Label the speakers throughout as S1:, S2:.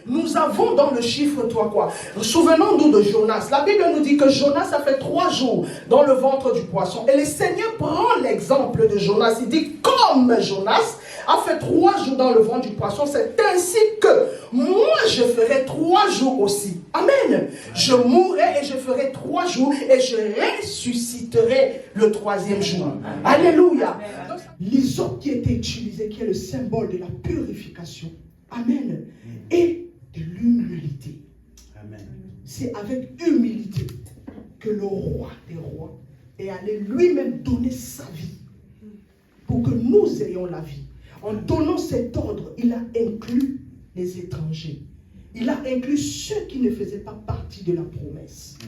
S1: Nous avons dans le chiffre 3 quoi? Souvenons-nous de Jonas. La Bible nous dit que Jonas a fait 3 jours dans le ventre du poisson. Et le Seigneur prend l'exemple de Jonas. Il dit comme Jonas a fait 3 jours dans le ventre du poisson, c'est ainsi que moi je ferai 3 jours aussi. Amen. Je mourrai et je ferai 3 jours et je ressusciterai le 3e jour. Alléluia. L'hysope qui était utilisé, qui est le symbole de la purification. Amen. Et de l'humilité. C'est avec humilité que le roi des rois est allé lui-même donner sa vie pour que nous ayons la vie. En donnant cet ordre, il a inclus les étrangers. Il a inclus ceux qui ne faisaient pas partie de la promesse.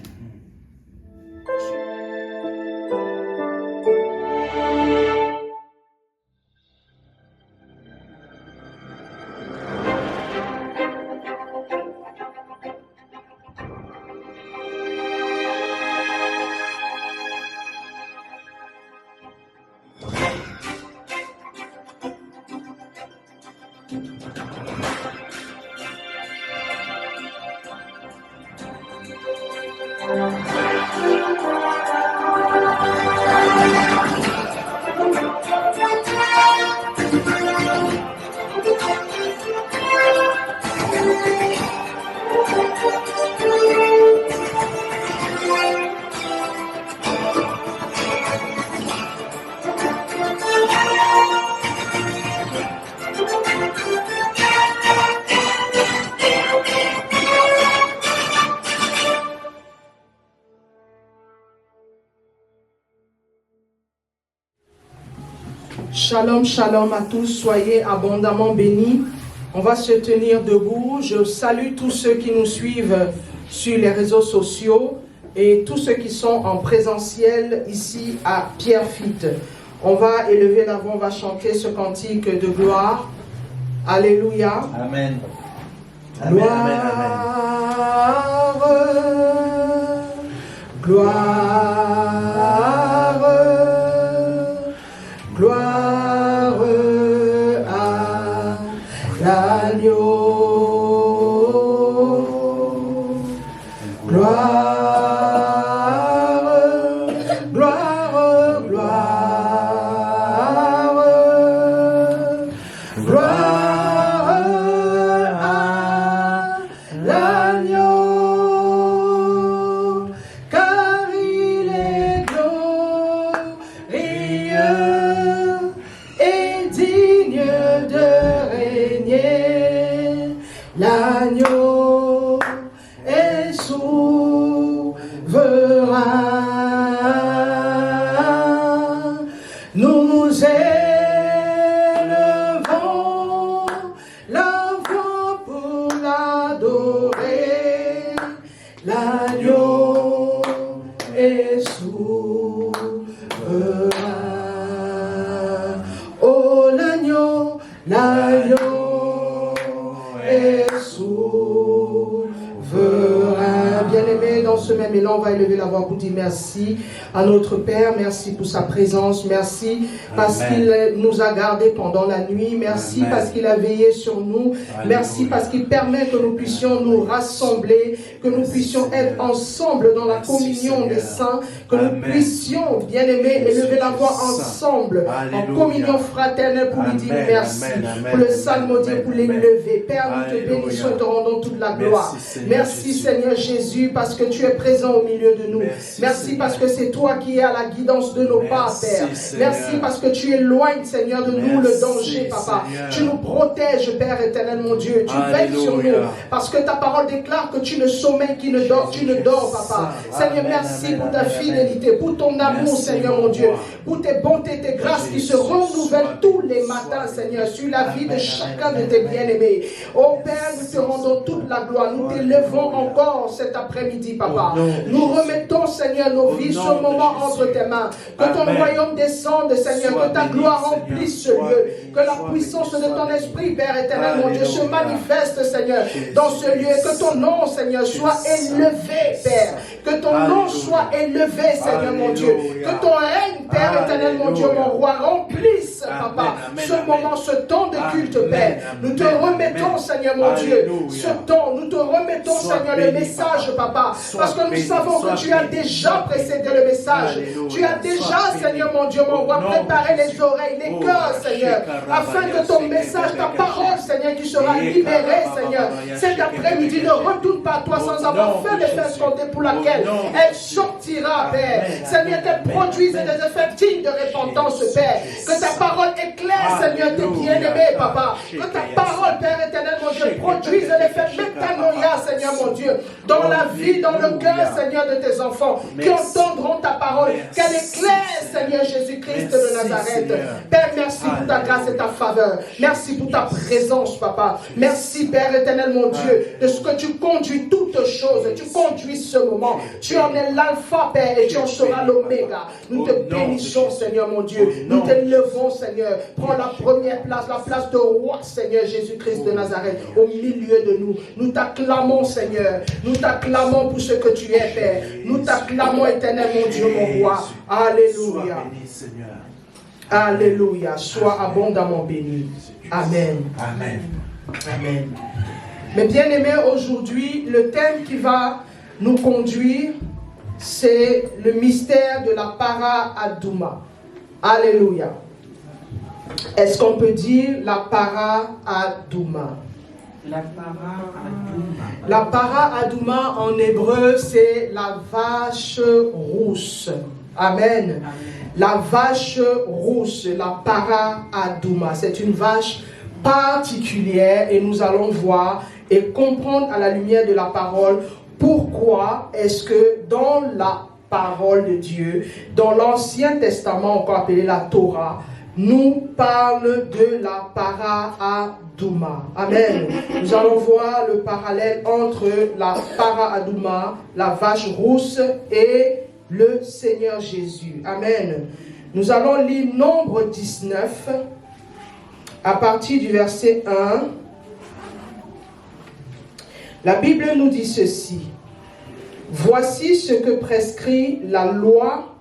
S1: Shalom, shalom à tous, soyez abondamment bénis. On va se tenir debout. Je salue tous ceux qui nous suivent sur les réseaux sociaux et tous ceux qui sont en présentiel ici à Pierrefitte. On va élever la voix, on va chanter ce cantique de gloire. Alléluia.
S2: Amen.
S1: Amen, gloire, amen, amen. Gloire, gloire à l'agneau. Gloire, gloire, gloire, gloire à l'agneau, car il est glorieux et digne de régner. L'agneau est souverain. Nous nous élevons la voix pour l'adorer. L'agneau est souverain. Oh l'agneau, l'agneau est souverain. Bien-aimé, dans ce même élan, on va élever la voix pour dire merci à notre Père. Merci pour sa présence. Merci parce qu'il nous a gardés pendant la nuit. Merci parce qu'il a veillé sur nous. Merci parce qu'il permet que nous puissions nous rassembler, que nous puissions être ensemble dans la communion des saints, que nous puissions, bien-aimés, élever la voix ensemble en communion fraternelle pour lui dire merci, pour le psalmodier, pour l'élever. Père, nous te bénissons et te rendons toute la gloire. Merci Seigneur Jésus parce que tu es présent au milieu de nous. Merci parce que c'est toi qui es à la guidance de nos pas, Père. Merci parce que tu éloignes, Seigneur, de nous le danger, Papa. Tu nous protèges, Père éternel, mon Dieu. Tu veilles sur nous parce que ta parole déclare que tu ne sommeilles, tu ne dors, Papa. Seigneur, merci pour ta fidélité, pour ton amour, Seigneur, mon Dieu, pour tes bontés, tes grâces qui se renouvellent tous les matins, Seigneur, sur la vie de chacun de tes bien-aimés. Oh Père, nous te rendons toute la gloire. Nous t'élevons encore cet après-midi, Papa. Nous remettons, Seigneur, nos vies, ce moment entre tes mains. Que ton royaume descende, Seigneur, que ta gloire remplisse ce lieu. Que la puissance de ton esprit, Père éternel, mon Dieu, se manifeste, Seigneur, dans ce lieu. Que ton nom, Seigneur, soit élevé, Père. Que ton nom soit élevé, Seigneur mon Dieu. Que ton règne, Père éternel, mon Dieu, mon roi, remplisse, Papa, ce moment, ce temps de culte, Père. Nous te remettons, Seigneur mon Dieu, ce temps. Nous te remettons, Seigneur, le message, Papa. Parce que nous savons que tu as déjà précédé le message. Tu as déjà, Seigneur mon Dieu, mon roi, préparé les oreilles, les cœurs, Seigneur, afin que ton message, ta parole, Seigneur, qui sera libérée, Seigneur, cet après-midi, ne retourne pas à toi sans avoir fait l'effet escompté pour laquelle elle sortira, Père. Seigneur, qu'elle produise des effets dignes de repentance, Père. Que ta parole éclaire, Seigneur, tes bien-aimés, Papa. Que ta parole, Père éternel, mon Dieu, produise l'effet métanoïa, Seigneur, mon Dieu, dans la vie, dans le cœur, Seigneur, de tes enfants, qui entendront ta parole. Qu'elle éclaire, Seigneur Jésus-Christ de Nazareth. Père, merci pour ta grâce et ta faveur. Merci pour ta présence, Papa. Merci, Père éternel, mon Dieu, de ce que tu conduis toutes choses. Tu conduis ce moment. Tu en es l'alpha, Père, et tu en seras l'oméga. Nous te bénissons, Seigneur, mon Dieu. Nous t'élevons, Seigneur. Prends la première place, la place de roi, Seigneur Jésus-Christ de Nazareth, au milieu de nous. Nous t'acclamons, Seigneur. Nous t'acclamons pour ce que tu es, Père. Nous t'acclamons, éternel, mon Dieu, mon roi. Alléluia. Alléluia. Sois abondamment béni. Amen.
S2: Amen.
S1: Amen. Mes bien-aimés, aujourd'hui, le thème qui va nous conduire, c'est le mystère de la para Adouma. Alléluia. Est-ce qu'on peut dire la para Adouma?
S3: La para Adouma.
S1: La para Adouma en hébreu, c'est la vache rousse. Amen. Amen. La vache rousse, la para Adouma, c'est une vache particulière et nous allons voir et comprendre à la lumière de la parole pourquoi est-ce que dans la parole de Dieu, dans l'Ancien Testament, encore appelé la Torah, nous parle de la para Adouma. Amen. Nous allons voir le parallèle entre la para Adouma, la vache rousse et le Seigneur Jésus. Amen. Nous allons lire Nombre 19 à partir du verset 1. La Bible nous dit ceci. Voici ce que prescrit la loi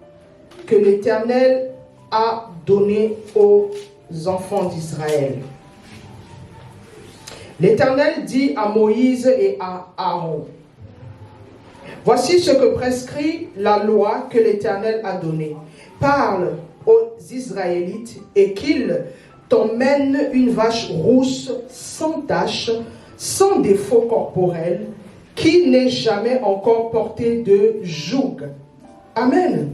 S1: que l'Éternel a donnée aux enfants d'Israël. L'Éternel dit à Moïse et à Aaron, voici ce que prescrit la loi que l'Éternel a donnée. Parle aux Israélites et qu'ils t'emmènent une vache rousse, sans tache, sans défaut corporel, qui n'ait jamais encore porté de joug. Amen.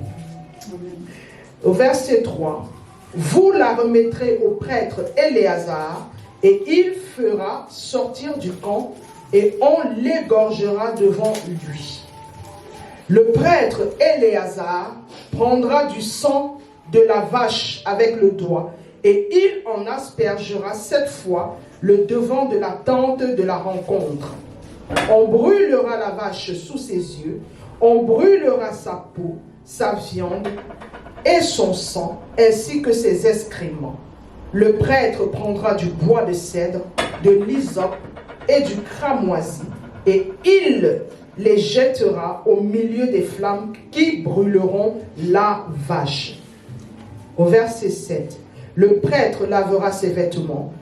S1: Au verset 3, vous la remettrez au prêtre Éléazar, et il fera sortir du camp, et on l'égorgera devant lui. Le prêtre Éléazar prendra du sang de la vache avec le doigt, et il en aspergera 7 fois le devant de la tente de la rencontre. On brûlera la vache sous ses yeux, on brûlera sa peau, sa viande et son sang, ainsi que ses excréments. Le prêtre prendra du bois de cèdre, de l'hysope et du cramoisi, et il les jettera au milieu des flammes qui brûleront la vache. Au verset 7, le prêtre lavera ses vêtements,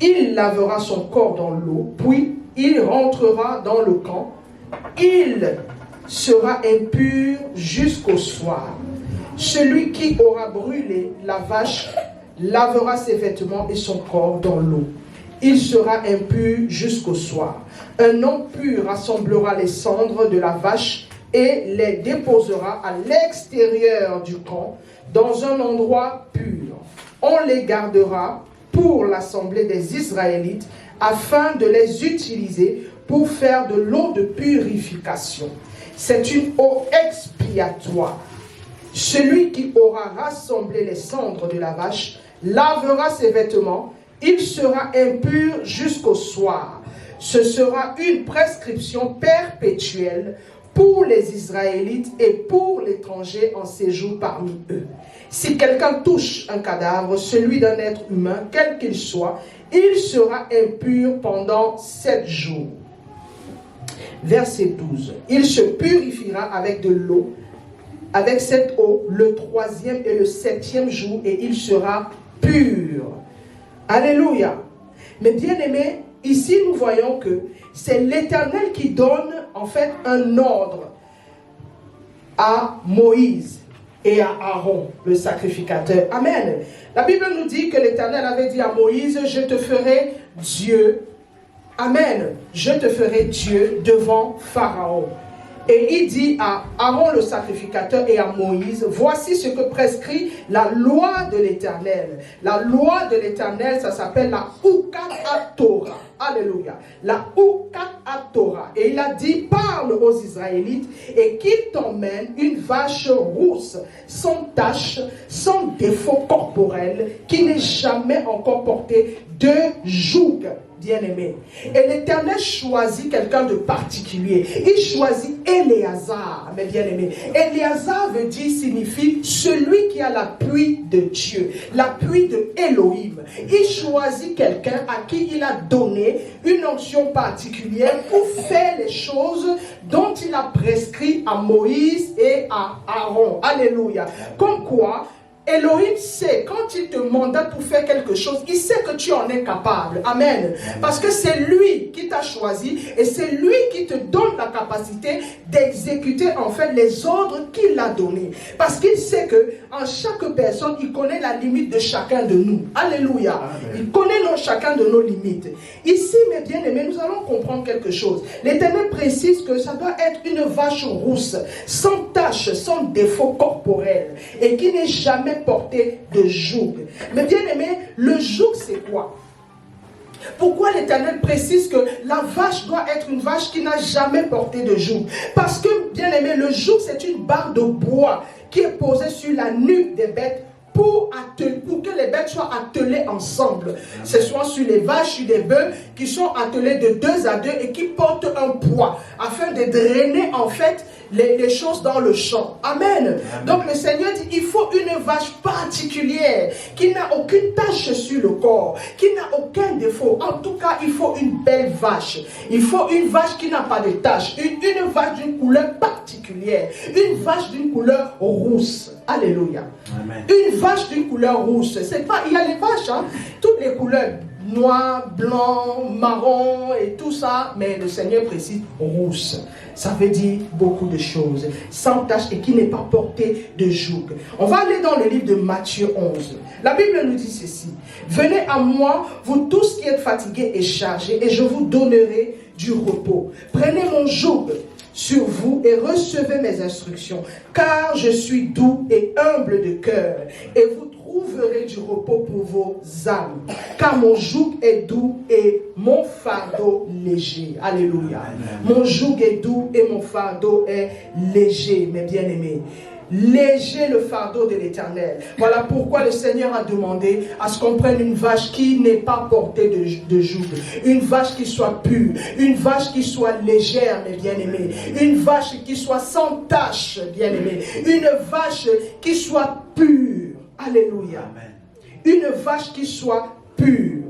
S1: il lavera son corps dans l'eau, puis il rentrera dans le camp, il sera impur jusqu'au soir. Celui qui aura brûlé la vache lavera ses vêtements et son corps dans l'eau. Il sera impur jusqu'au soir. Un homme pur rassemblera les cendres de la vache et les déposera à l'extérieur du camp, dans un endroit pur. On les gardera pour l'assemblée des Israélites, afin de les utiliser pour faire de l'eau de purification. C'est une eau expiatoire. Celui qui aura rassemblé les cendres de la vache lavera ses vêtements, il sera impur jusqu'au soir. Ce sera une prescription perpétuelle pour les Israélites et pour l'étranger en séjour parmi eux. Si quelqu'un touche un cadavre, celui d'un être humain, quel qu'il soit, il sera impur pendant 7 jours. Verset 12. Il se purifiera avec de l'eau, avec cette eau, le 3e et le 7e jour, et il sera pur. Alléluia. Mais bien aimé, ici nous voyons que c'est l'Éternel qui donne en fait un ordre à Moïse et à Aaron, le sacrificateur. Amen. La Bible nous dit que l'Éternel avait dit à Moïse, je te ferai Dieu. Amen. Je te ferai Dieu devant Pharaon. Et il dit à Aaron le sacrificateur et à Moïse, voici ce que prescrit la loi de l'Éternel. La loi de l'Éternel, ça s'appelle la Ukat Torah. Alléluia. La Ukat Torah. Et il a dit, parle aux Israélites et qu'ils t'emmènent une vache rousse, sans tache, sans défaut corporel, qui n'est jamais encore portée de joug. Bien-aimé. Et l'Éternel choisit quelqu'un de particulier. Il choisit Éléazar, mes bien-aimés. Éléazar signifie celui qui a l'appui de Dieu, l'appui de Elohim. Il choisit quelqu'un à qui il a donné une onction particulière pour faire les choses dont il a prescrit à Moïse et à Aaron. Alléluia. Comme quoi, Elohim sait, quand il te mandate pour faire quelque chose, il sait que tu en es capable. Amen. Parce que c'est lui qui t'a choisi et c'est lui qui te donne la capacité d'exécuter en fait les ordres qu'il a donnés. Parce qu'il sait que en chaque personne, il connaît la limite de chacun de nous. Alléluia. Amen. Il connaît chacun de nos limites. Ici, mes bien-aimés, nous allons comprendre quelque chose. L'Éternel précise que ça doit être une vache rousse, sans tache, sans défaut corporel et qui n'est jamais porté de joug. Mais bien aimé, le joug c'est quoi? Pourquoi l'Éternel précise que la vache doit être une vache qui n'a jamais porté de joug? Parce que, bien aimé, le joug c'est une barre de bois qui est posée sur la nuque des bêtes pour que les bêtes soient attelées ensemble. Ce soit sur les vaches, sur les bœufs qui sont attelés de 2 à 2 et qui portent un poids afin de drainer en fait les choses dans le champ. Amen. Amen. Donc le Seigneur dit, il faut une vache particulière qui n'a aucune tache sur le corps, qui n'a aucun défaut. En tout cas, il faut une belle vache. Il faut une vache qui n'a pas de tache, une vache d'une couleur particulière, une vache d'une couleur rousse. Alléluia. Amen. Une vache d'une couleur rousse. C'est pas, il y a les vaches, hein, toutes les couleurs, noir, blanc, marron et tout ça, mais le Seigneur précise rousse. Ça veut dire beaucoup de choses. Sans tache et qui n'est pas portée de joug. On va aller dans le livre de Matthieu 11. La Bible nous dit ceci. Venez à moi, vous tous qui êtes fatigués et chargés, et je vous donnerai du repos. Prenez mon joug sur vous et recevez mes instructions, car je suis doux et humble de cœur, et vous trouverez du repos pour vos âmes, car mon joug est doux et mon fardeau léger. Alléluia. Mon joug est doux et mon fardeau est léger, mes bien-aimés. Léger le fardeau de l'Éternel. Voilà pourquoi le Seigneur a demandé à ce qu'on prenne une vache qui n'est pas portée de joug, une vache qui soit pure, une vache qui soit légère, mes bien-aimés, une vache qui soit sans tache, bien-aimés, une vache qui soit pure. Alléluia. Amen. Une vache qui soit pure.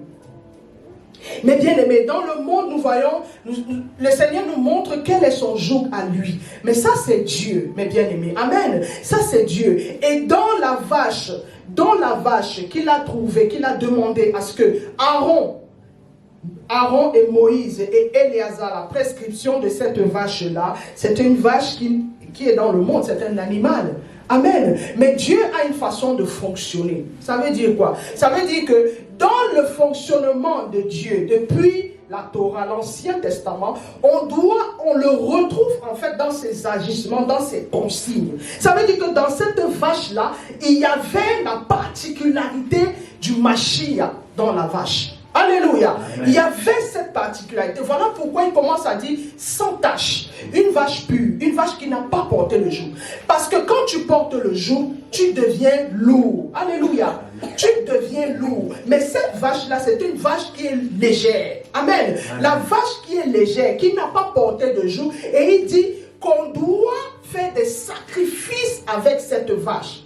S1: Mais bien aimé, dans le monde, nous voyons, le Seigneur nous montre quel est son joug à lui. Mais ça, c'est Dieu, mes bien-aimés. Amen. Ça, c'est Dieu. Et dans la vache qu'il a trouvée, qu'il a demandé à ce que Aaron et Moïse et Éléazar, la prescription de cette vache-là, c'est une vache qui est dans le monde, c'est un animal. Amen. Mais Dieu a une façon de fonctionner. Ça veut dire quoi? Ça veut dire que dans le fonctionnement de Dieu, depuis la Torah, l'Ancien Testament, on le retrouve en fait dans ses agissements, dans ses consignes. Ça veut dire que dans cette vache-là, il y avait la particularité du Mashiach dans la vache. Alléluia. Amen. Il y avait cette particularité. Voilà pourquoi il commence à dire sans tache. Une vache pure, une vache qui n'a pas porté le joug. Parce que quand tu portes le joug, tu deviens lourd. Alléluia. Tu deviens lourd. Mais cette vache-là, c'est une vache qui est légère. Amen. Amen. La vache qui est légère, qui n'a pas porté de joug. Et il dit qu'on doit faire des sacrifices avec cette vache.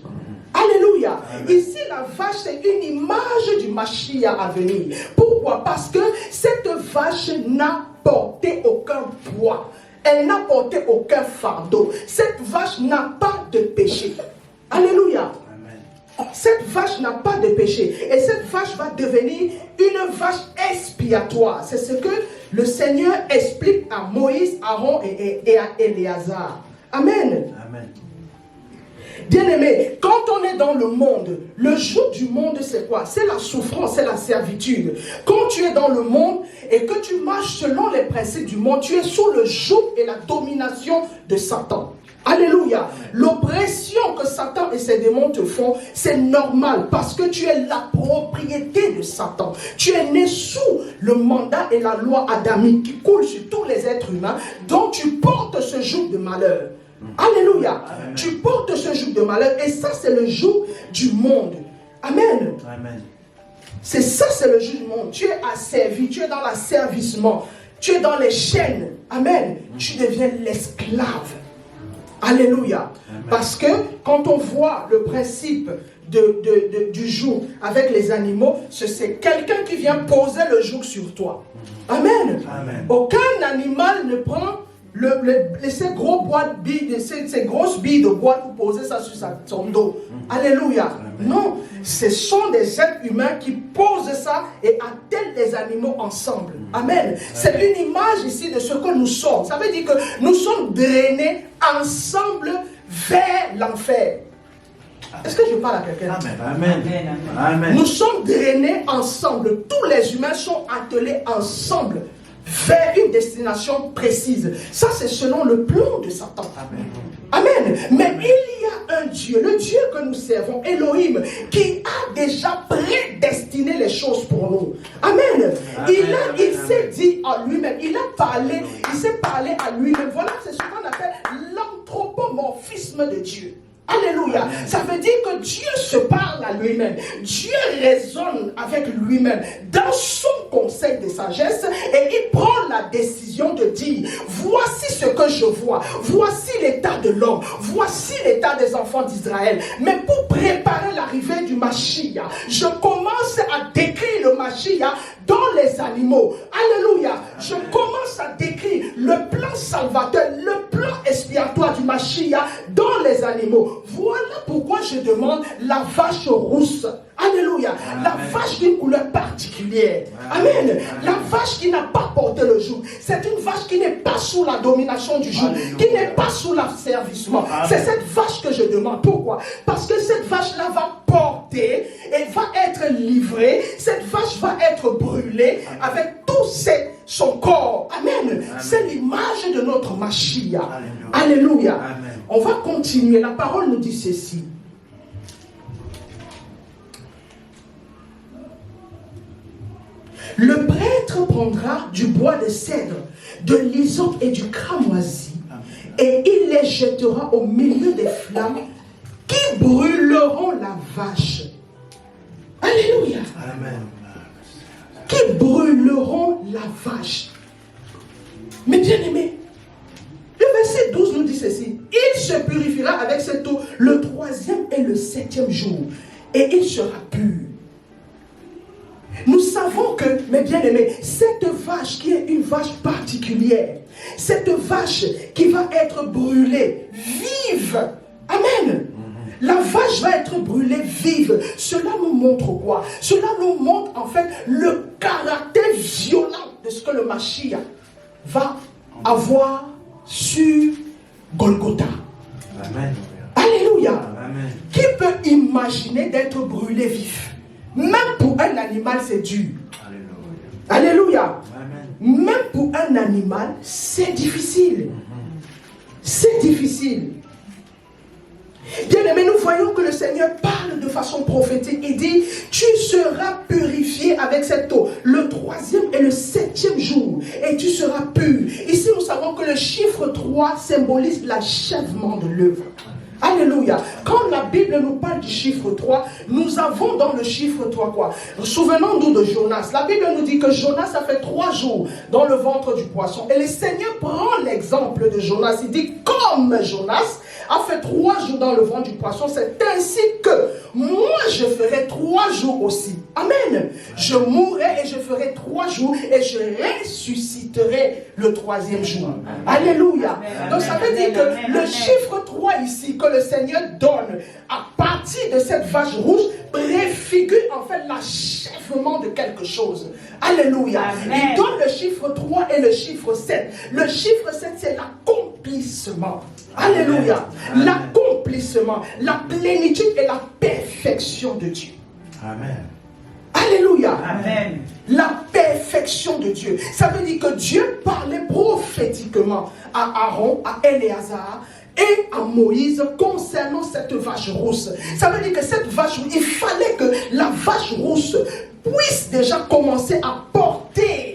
S1: Alléluia. Amen. Ici, la vache, c'est une image du Mashiach à venir. Pourquoi? Parce que cette vache n'a porté aucun poids. Elle n'a porté aucun fardeau. Cette vache n'a pas de péché. Alléluia. Cette vache n'a pas de péché. Et cette vache va devenir une vache expiatoire. C'est ce que le Seigneur explique à Moïse, Aaron et à Éléazar. Amen. Amen. Bien-aimé, quand on est dans le monde, le joug du monde, c'est quoi? C'est la souffrance, c'est la servitude. Quand tu es dans le monde et que tu marches selon les principes du monde, tu es sous le joug et la domination de Satan. Alléluia. L'oppression que Satan et ses démons te font, c'est normal parce que tu es la propriété de Satan. Tu es né sous le mandat et la loi adamique qui coule sur tous les êtres humains, dont tu portes ce joug de malheur. Alléluia. Amen. Tu portes ce joug de malheur et ça c'est le joug du monde. Amen. Amen. C'est ça, c'est le joug du monde. Tu es asservi, tu es dans l'asservissement, tu es dans les chaînes. Amen. Tu deviens l'esclave. Alléluia. Amen. Parce que quand on voit le principe du joug avec les animaux, c'est quelqu'un qui vient poser le joug sur toi. Amen. Amen. Aucun animal ne prend ces gros bois de billes, ces grosses billes de bois pour poser ça sur son dos. Alléluia. Amen. Non, ce sont des êtres humains qui posent ça et attellent les animaux ensemble. Amen. C'est une image ici de ce que nous sommes. Ça veut dire que nous sommes drainés ensemble vers l'enfer. Est-ce que je parle à quelqu'un?
S2: Amen. Amen.
S1: Nous sommes drainés ensemble. Tous les humains sont attelés ensemble vers une destination précise. Ça, c'est selon le plan de Satan. Amen. Amen. Mais il y a un Dieu, le Dieu que nous servons, Elohim, qui a déjà prédestiné les choses pour nous. Amen. Il s'est dit à lui-même, il s'est parlé à lui-même. Voilà, c'est ce qu'on appelle l'anthropomorphisme de Dieu. Alléluia. Amen. Ça veut dire que Dieu se parle à lui-même. Dieu raisonne avec lui-même dans son conseil de sagesse et il prend la décision de dire, voici ce que je vois. Voici l'état de l'homme. Voici l'état des enfants d'Israël. Mais pour préparer l'arrivée du Mashiach, je commence à décrire le Mashiach dans les animaux. Alléluia. Je commence à décrire le plan salvateur, le plan expiatoire du Mashiach dans les animaux. Voilà pourquoi je demande la vache rousse. Alléluia. Amen. La vache d'une couleur particulière. Amen. Amen. La vache qui n'a pas porté le joug. C'est une vache qui n'est pas sous la domination du joug, qui n'est pas sous l'asservissement. C'est cette vache que je demande. Pourquoi? Parce que cette vache-là va porter et va être livrée. Cette vache va être brûlée avec tout son corps. Amen. Amen. C'est l'image de notre Mashiach. Alléluia. Amen. On va continuer. La parole nous dit ceci. Le prêtre prendra du bois de cèdre, de l'hysope et du cramoisi, et il les jettera au milieu des flammes qui brûleront la vache. Alléluia. Amen. Qui brûleront la vache. Mais bien aimé, le verset 12 nous dit ceci. Il se purifiera avec cette eau le 3e et le 7e jour, et il sera pur. Nous savons que, mes bien-aimés, cette vache qui est une vache particulière, cette vache qui va être brûlée vive, amen. La vache va être brûlée vive. Cela nous montre quoi? Cela nous montre en fait le caractère violent de ce que le Mashiach va avoir sur Golgotha. Amen. Alléluia. Amen. Qui peut imaginer d'être brûlé vif? Même pour un animal, c'est dur. Alléluia. Alléluia. Amen. Même pour un animal, c'est difficile. C'est difficile. Bien aimé, nous voyons que le Seigneur parle de façon prophétique. Il dit, tu seras purifié avec cette eau le 3e et le 7e jour. Et tu seras pur. Ici, nous savons que le chiffre 3 symbolise l'achèvement de l'œuvre. Alléluia. Quand la Bible nous parle du chiffre 3, nous avons dans le chiffre 3 quoi? Souvenons-nous de Jonas. La Bible nous dit que Jonas a fait 3 jours dans le ventre du poisson. Et le Seigneur prend l'exemple de Jonas. Il dit, comme Jonas a fait 3 jours dans le ventre du poisson, c'est ainsi que moi je ferai 3 jours aussi. Amen. Je mourrai et je ferai 3 jours et je ressusciterai le 3e jour. Alléluia. Donc ça veut dire que le chiffre 3 ici que le Seigneur donne à partir de cette vache rouge préfigure en fait l'achèvement de quelque chose. Alléluia. Il donne le chiffre 3 et le chiffre 7. Le chiffre 7 c'est l'accomplissement. Alléluia. L'accomplissement, la plénitude et la perfection de Dieu.
S2: Amen.
S1: Alléluia.
S3: Amen.
S1: La perfection de Dieu. Ça veut dire que Dieu parlait prophétiquement à Aaron, à Éléazar et à Moïse concernant cette vache rousse. Ça veut dire que cette vache rousse, il fallait que la vache rousse puisse déjà commencer à porter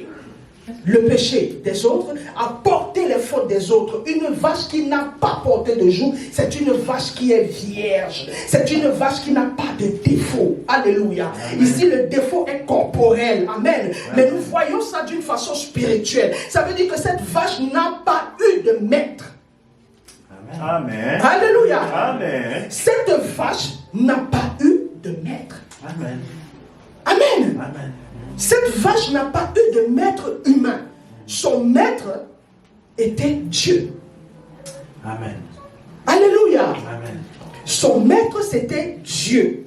S1: le péché des autres, à porter les fautes des autres. Une vache qui n'a pas porté de joug, c'est une vache qui est vierge. C'est une vache qui n'a pas de défaut. Alléluia. Amen. Ici, le défaut est corporel. Amen. Amen. Mais nous voyons ça d'une façon spirituelle. Ça veut dire que cette vache n'a pas eu de maître.
S2: Amen.
S1: Alléluia.
S2: Amen.
S1: Cette vache n'a pas eu de maître.
S2: Amen.
S1: Amen.
S2: Amen.
S1: Cette vache n'a pas eu de maître humain. Son maître était Dieu.
S2: Amen.
S1: Alléluia.
S2: Amen.
S1: Son maître, c'était Dieu.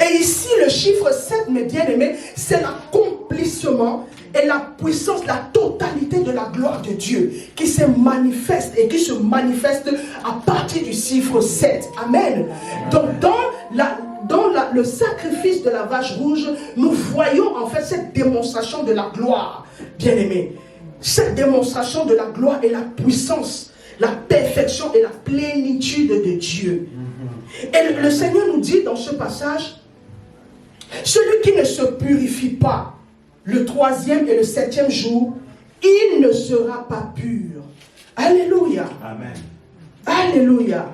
S1: Et ici, le chiffre 7, mes bien-aimés, c'est l'accomplissement et la puissance, la totalité de la gloire de Dieu qui se manifeste et qui se manifeste à partir du chiffre 7. Amen. Donc, dans le sacrifice de la vache rouge, nous voyons en fait cette démonstration de la gloire, bien-aimés. Cette démonstration de la gloire et la puissance, la perfection et la plénitude de Dieu. Et le Seigneur nous dit dans ce passage, celui qui ne se purifie pas le 3e et le 7e jour, il ne sera pas pur. Alléluia. Amen. Alléluia.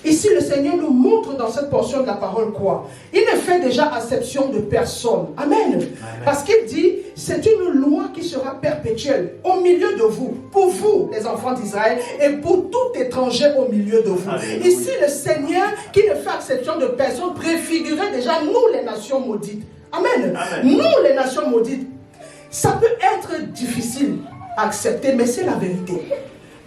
S1: Ici, le Seigneur nous montre dans cette portion de la parole quoi? Il ne fait déjà acception de personne. Amen. Amen. Parce qu'il dit, c'est une loi qui sera perpétuelle au milieu de vous, pour vous, les enfants d'Israël, et pour tout étranger au milieu de vous. Alléluia. Ici, le Seigneur qui ne fait acception de personne préfigurait déjà nous, les nations maudites. Amen. Amen. Nous, les nations maudites, ça peut être difficile à accepter, mais c'est la vérité.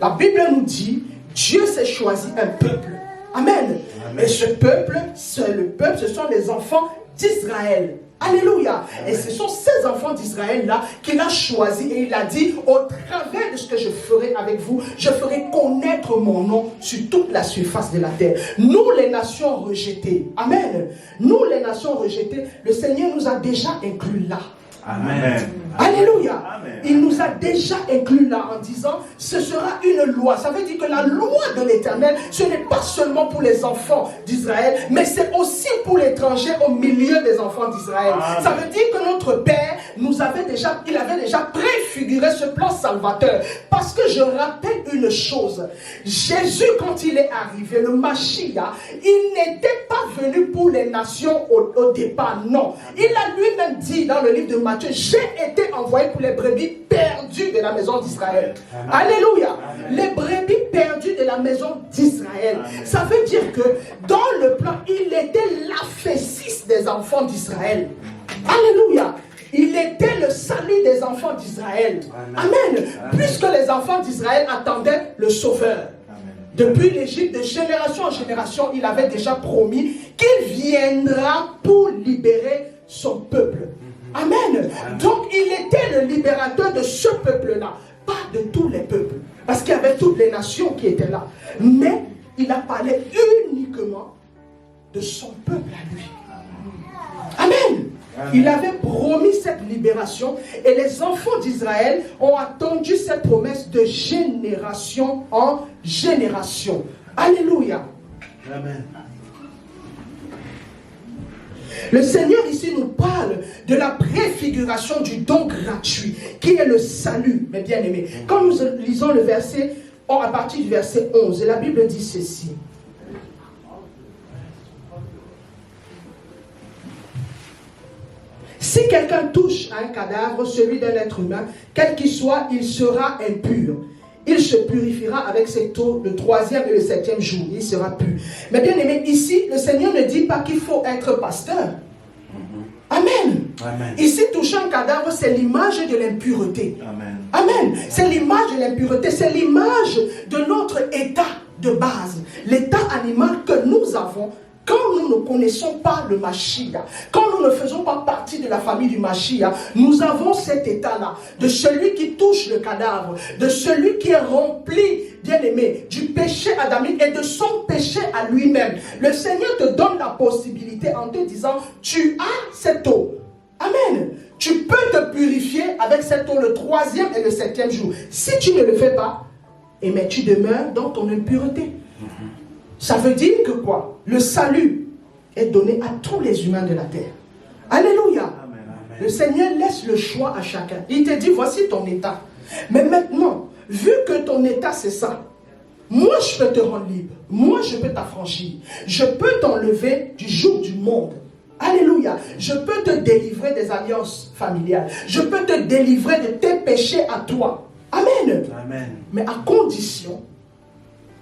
S1: La Bible nous dit, Dieu s'est choisi un peuple. Amen. Amen. Et ce peuple, ce sont les enfants d'Israël. Alléluia. Amen. Et ce sont ces enfants d'Israël-là qu'il a choisi et il a dit, au travers de ce que je ferai avec vous, je ferai connaître mon nom sur toute la surface de la terre. Nous, les nations rejetées. Amen. Nous, les nations rejetées, le Seigneur nous a déjà inclus là.
S2: Amen.
S1: Alléluia.
S2: Amen.
S1: Il nous a déjà inclus là en disant, ce sera une loi. Ça veut dire que la loi de l'Éternel, ce n'est pas seulement pour les enfants d'Israël, mais c'est aussi pour l'étranger au milieu des enfants d'Israël. Ça veut dire que notre Père il avait déjà préfiguré ce plan salvateur. Parce que je rappelle une chose, Jésus quand il est arrivé, le Mashiach, il n'était pas venu pour les nations au départ, non. Il a lui-même dit dans le livre de Matthieu, j'ai été envoyé pour les brebis perdues de la maison d'Israël. Alléluia. Les brebis perdues de la maison d'Israël. Ça veut dire que dans le plan, il était l'aphésis des enfants d'Israël. Alléluia. Il était le salut des enfants d'Israël. Amen. Puisque les enfants d'Israël attendaient le Sauveur. Depuis l'Égypte, de génération en génération, il avait déjà promis qu'il viendra pour libérer son peuple. Amen. Donc, il était le libérateur de ce peuple-là, pas de tous les peuples. Parce qu'il y avait toutes les nations qui étaient là. Mais il a parlé uniquement de son peuple à lui. Amen. Il avait promis cette libération et les enfants d'Israël ont attendu cette promesse de génération en génération. Alléluia.
S2: Amen.
S1: Le Seigneur ici nous parle de la préfiguration du don gratuit qui est le salut, mes bien-aimés. Quand nous lisons le verset, à partir du verset 11, la Bible dit ceci. Si quelqu'un touche à un cadavre, celui d'un être humain, quel qu'il soit, il sera impur. il se purifiera avec cette eau le 3e et le 7e jour. Il sera pur. Mais bien aimé, ici, le Seigneur ne dit pas qu'il faut être pasteur. Amen.
S2: Amen.
S1: Ici, toucher un cadavre, c'est l'image de l'impureté.
S2: Amen.
S1: Amen. C'est l'image de l'impureté. C'est l'image de notre état de base. L'état animal que nous avons quand nous ne connaissons pas le Mashiach, quand nous ne faisons pas partie de la famille du Mashiach, nous avons cet état-là, de celui qui touche le cadavre, de celui qui est rempli, bien aimé, du péché adamique et de son péché à lui-même. Le Seigneur te donne la possibilité en te disant, tu as cette eau. Amen. Tu peux te purifier avec cette eau le 3e et le 7e jour. Si tu ne le fais pas, eh bien, tu demeures dans ton impureté. Ça veut dire que quoi? Le salut est donné à tous les humains de la terre. Alléluia.
S2: Amen, amen.
S1: Le Seigneur laisse le choix à chacun. Il te dit, voici ton état. Mais maintenant, vu que ton état c'est ça, moi je peux te rendre libre. Moi je peux t'affranchir. Je peux t'enlever du joug du monde. Alléluia. Je peux te délivrer des alliances familiales. Je peux te délivrer de tes péchés à toi. Amen.
S2: Amen.
S1: Mais à condition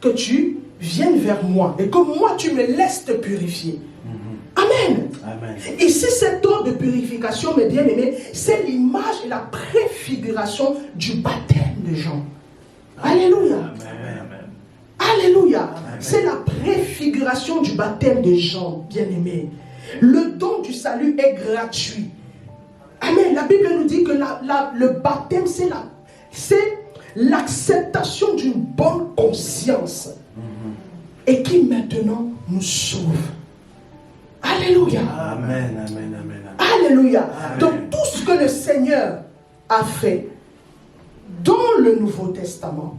S1: que tu viennes vers moi et que moi tu me laisses te purifier. Amen.
S2: Amen.
S1: Ici, cette eau de purification, mes bien-aimés, c'est l'image et la préfiguration du baptême de Jean. Alléluia.
S2: Amen.
S1: Alléluia. C'est la préfiguration du baptême de Jean, bien-aimé. Le don du salut est gratuit. Amen. La Bible nous dit que le baptême, c'est l'acceptation d'une bonne conscience et qui maintenant nous sauve. Alléluia.
S2: Amen. Amen. Amen.
S1: Alléluia.
S2: Amen.
S1: Donc tout ce que le Seigneur a fait dans le Nouveau Testament,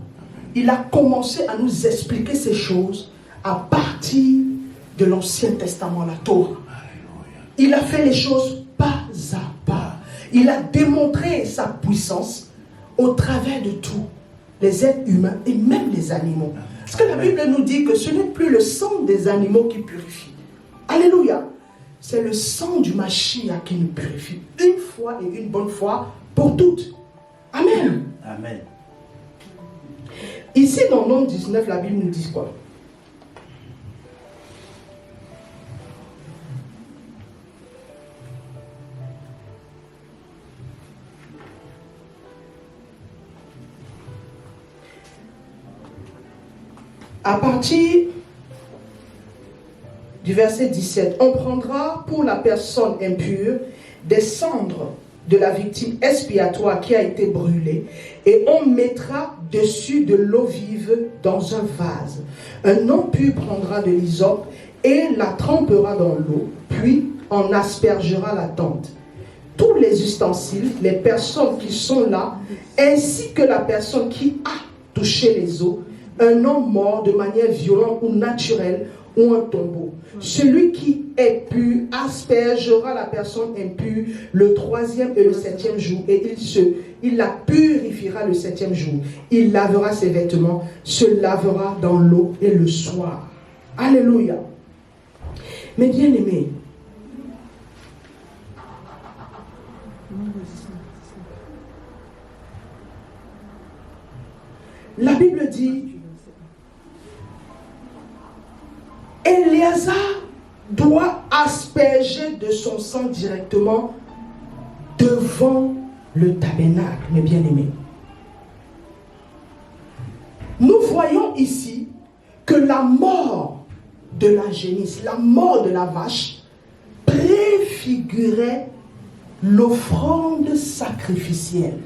S1: il a commencé à nous expliquer ces choses à partir de l'Ancien Testament, la Torah. Il a fait les choses pas à pas. Il a démontré sa puissance au travers de tout, les êtres humains et même les animaux. Parce que la Bible nous dit que ce n'est plus le sang des animaux qui purifie. Alléluia. C'est le sang du Mashiach qui nous purifie. Une fois et une bonne fois pour toutes. Amen.
S2: Amen.
S1: Ici dans Nombre 19, la Bible nous dit quoi? À partir du verset 17, on prendra pour la personne impure des cendres de la victime expiatoire qui a été brûlée et on mettra dessus de l'eau vive dans un vase. Un homme pur prendra de l'hysope et la trempera dans l'eau, puis en aspergera la tente. Tous les ustensiles, les personnes qui sont là, ainsi que la personne qui a touché les eaux, un homme mort de manière violente ou naturelle, ou un tombeau. Celui qui est pur aspergera la personne impure le 3e et le 7e jour, et il la purifiera le 7e jour. Il lavera ses vêtements, se lavera dans l'eau et le soir. Alléluia. Mais bien aimé, la Bible dit, Éléazar doit asperger de son sang directement devant le tabernacle, mes bien-aimés. Nous voyons ici que la mort de la génisse, la mort de la vache, préfigurait l'offrande sacrificielle.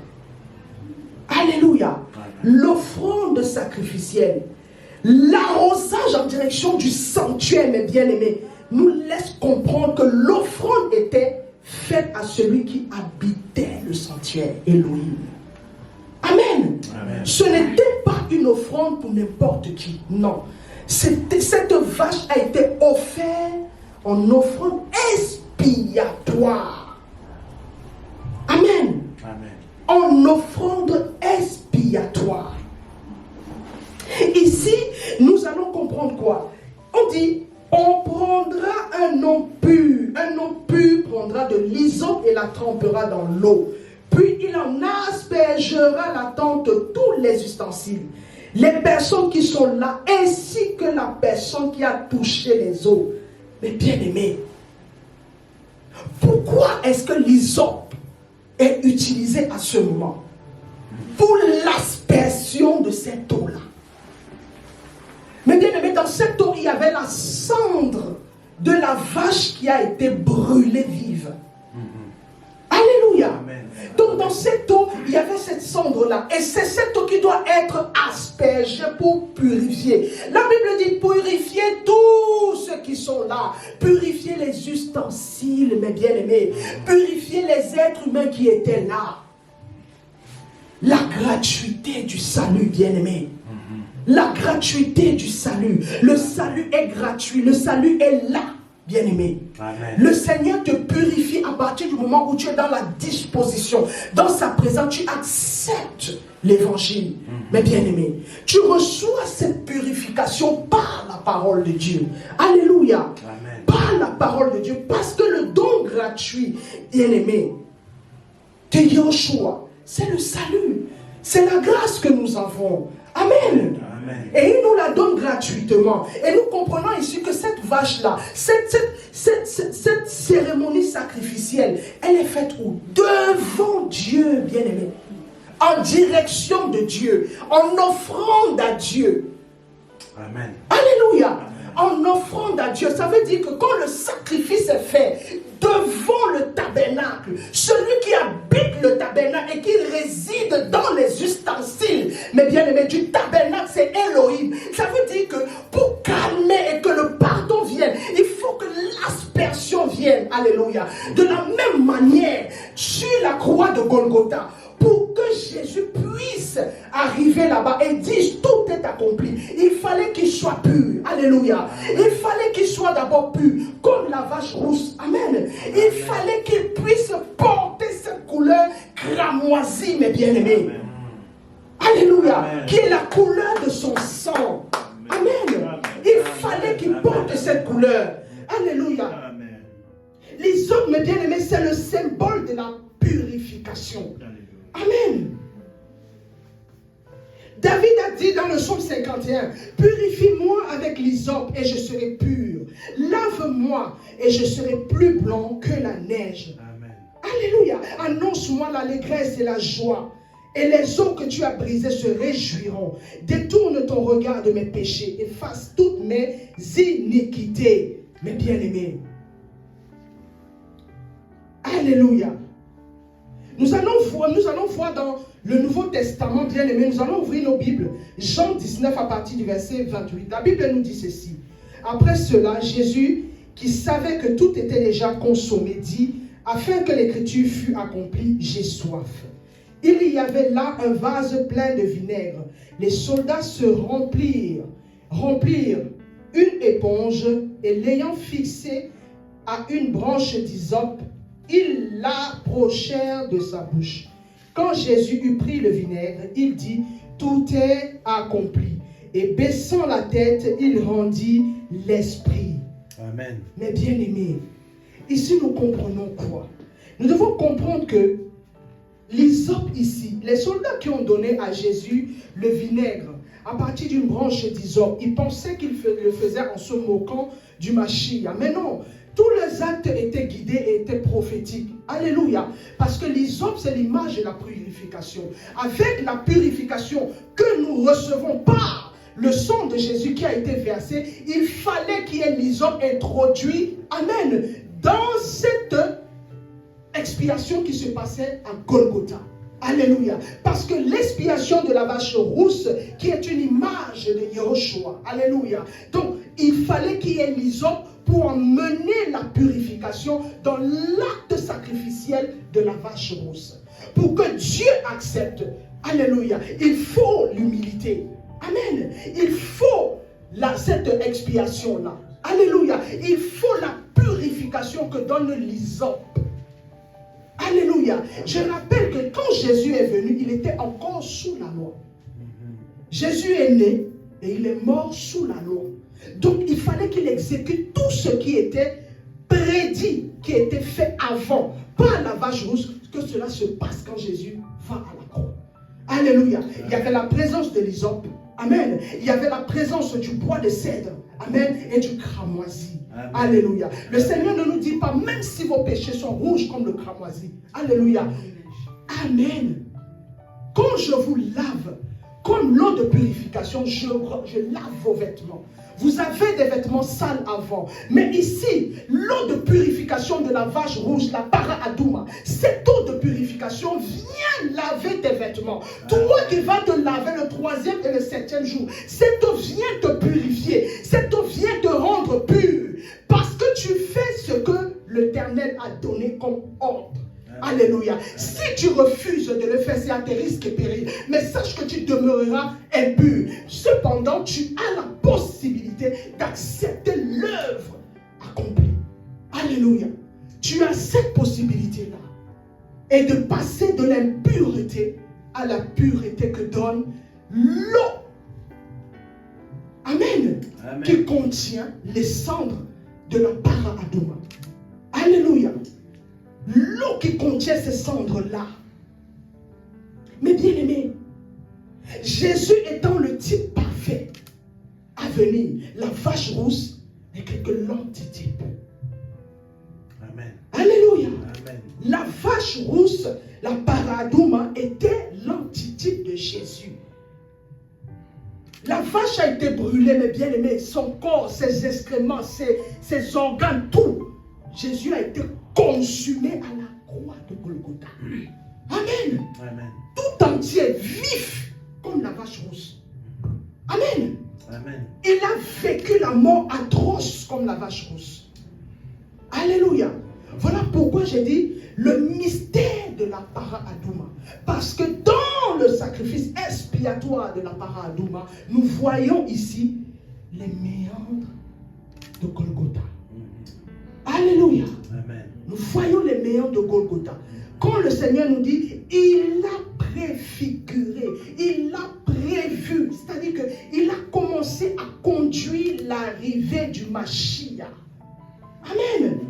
S1: Alléluia. L'offrande sacrificielle. L'arrosage en direction du sanctuaire, mes bien-aimés, nous laisse comprendre que l'offrande était faite à celui qui habitait le sanctuaire, Elohim. Amen.
S2: Amen.
S1: Ce n'était pas une offrande pour n'importe qui, non. Cette vache a été offerte en offrande expiatoire. Amen.
S2: Amen.
S1: En offrande expiatoire. Ici, nous allons comprendre quoi? On dit, on prendra un nom pur. Un nom pur prendra de l'hysope et la trempera dans l'eau. Puis il en aspergera la tente de tous les ustensiles. Les personnes qui sont là, ainsi que la personne qui a touché les eaux. Mais bien aimé, pourquoi est-ce que l'hysope est utilisé à ce moment? Pour l'aspersion de cette eau-là. Mais bien aimé, dans cette eau, il y avait la cendre de la vache qui a été brûlée vive. Alléluia.
S2: Amen.
S1: Donc dans cette eau, il y avait cette cendre-là. Et c'est cette eau qui doit être aspergée pour purifier. La Bible dit purifier tous ceux qui sont là. Purifier les ustensiles, mes bien-aimés. Purifier les êtres humains qui étaient là. La gratuité du salut, bien-aimé. La gratuité du salut. Le salut est gratuit. Le salut est là, bien-aimé. Le Seigneur te purifie à partir du moment où tu es dans la disposition. Dans sa présence, tu acceptes l'évangile. Mais bien-aimé, tu reçois cette purification par la parole de Dieu. Alléluia.
S2: Amen.
S1: Par la parole de Dieu. Parce que le don gratuit, bien-aimé, de Yeshua, c'est le salut. C'est la grâce que nous avons. Amen.
S2: Amen.
S1: Et il nous la donne gratuitement. Et nous comprenons ici que cette vache-là, cette cérémonie sacrificielle, elle est faite où? Devant Dieu, bien-aimé. En direction de Dieu. En offrande à Dieu.
S2: Amen.
S1: Alléluia. En offrande à Dieu. Ça veut dire que quand le sacrifice est fait devant le tabernacle, celui qui habite le tabernacle et qui réside dans les ustensiles, mais bien aimé, du tabernacle, c'est Elohim. Ça veut dire que pour calmer et que le pardon vienne, il faut que l'aspersion vienne. Alléluia. De la même manière, sur la croix de Golgotha, pour que Jésus puisse arriver là-bas et dire tout est accompli, il fallait qu'il soit pur. Alléluia. Il fallait qu'il soit d'abord pur, comme la vache rousse. Amen. Il fallait qu'il puisse porter cette couleur cramoisie, mes bien-aimés. Alléluia.
S2: Amen.
S1: Qui est la couleur de son sang. Amen. Il fallait qu'il porte cette couleur. Alléluia.
S2: Amen.
S1: Les hommes, mes bien-aimés, c'est le symbole de la purification. Amen. David a dit dans le psaume 51, purifie-moi avec l'hysope et je serai pur. Lave-moi et je serai plus blanc que la neige.
S2: Amen.
S1: Alléluia. Annonce-moi l'allégresse et la joie. Et les eaux que tu as brisées se réjouiront. Détourne ton regard de mes péchés. Efface toutes mes iniquités. Mes bien-aimés. Alléluia. Nous allons voir dans le Nouveau Testament, bien aimé, nous allons ouvrir nos Bibles. Jean 19 à partir du verset 28. La Bible nous dit ceci. Après cela, Jésus, qui savait que tout était déjà consommé, dit, afin que l'écriture fût accomplie, j'ai soif. Il y avait là un vase plein de vinaigre. Les soldats se remplirent une éponge et l'ayant fixée à une branche d'hysope, ils l'approchèrent de sa bouche. Quand Jésus eut pris le vinaigre, il dit, tout est accompli. Et baissant la tête, il rendit l'esprit.
S2: Amen.
S1: Mais bien aimés, ici nous comprenons quoi? Nous devons comprendre que l'hysope ici, les soldats qui ont donné à Jésus le vinaigre, à partir d'une branche d'hysope, ils pensaient qu'ils le faisaient en se moquant du Mashiach. Mais non, tous les actes étaient guidés et étaient prophétiques. Alléluia. Parce que l'hysope, c'est l'image de la purification. Avec la purification que nous recevons par le sang de Jésus qui a été versé, il fallait qu'il y ait l'hysope introduit, amen, dans cette expiation qui se passait à Golgotha. Alléluia. Parce que l'expiation de la vache rousse, qui est une image de Yeshua. Alléluia. Donc, il fallait qu'il y ait l'hysope pour emmener la purification dans l'acte sacrificiel de la vache rousse. Pour que Dieu accepte. Alléluia. Il faut l'humilité. Amen. Il faut cette expiation-là. Alléluia. Il faut la purification que donne l'hysope. Alléluia. Je rappelle que quand Jésus est venu, il était encore sous la loi. Jésus est né et il est mort sous la loi. Donc il fallait qu'il exécute tout ce qui était prédit, qui était fait avant pas la vache rousse que cela se passe quand Jésus va à la croix. Alléluia. Il y avait la présence de l'hysope. Amen. Il y avait la présence du bois de cèdre. Amen. Et du cramoisi. Amen. Alléluia. Le Seigneur ne nous dit pas, même si vos péchés sont rouges comme le cramoisi. Alléluia. Amen. Quand je vous lave, comme l'eau de purification, je lave vos vêtements. Vous avez des vêtements sales avant. Mais ici, l'eau de purification de la vache rouge, la para-adouma, cette eau de purification vient laver tes vêtements. Toi qui vas te laver le 3e et le 7e jour, cette eau vient te purifier. Cette eau vient te rendre pur. Parce que tu fais ce que l'Éternel a donné comme ordre. Alléluia. Si tu refuses de le faire, c'est à tes risques et périls. Mais sache que tu demeureras impur. Cependant, tu as la possibilité d'accepter l'œuvre accomplie. Alléluia. Tu as cette possibilité-là. Et de passer de l'impureté à la pureté que donne l'eau. Amen. Amen. Qui contient les cendres de la para-adouma. Alléluia. L'eau qui contient ces cendres-là. Mais bien aimé, Jésus étant le type parfait à venir, la vache rousse n'est que l'antitype.
S2: Amen.
S1: Alléluia.
S2: Amen.
S1: La vache rousse, la para-adouma, était l'antitype de Jésus. La vache a été brûlée, mais bien aimé, son corps, ses excréments, ses organes, tout. Jésus a été consumé à la croix de Golgotha. Amen.
S2: Amen.
S1: Tout entier, vif, comme la vache rousse. Amen.
S2: Amen.
S1: Il a vécu la mort atroce comme la vache rousse. Alléluia. Voilà pourquoi j'ai dit le mystère de la para-adouma. Parce que dans le sacrifice expiatoire de la para-adouma, nous voyons ici les méandres de Golgotha. Alléluia.
S2: Amen.
S1: Nous voyons les méandres de Golgotha. Quand le Seigneur nous dit, il a préfiguré, il a prévu, c'est-à-dire qu'il a commencé à conduire l'arrivée du Mashiach. Amen.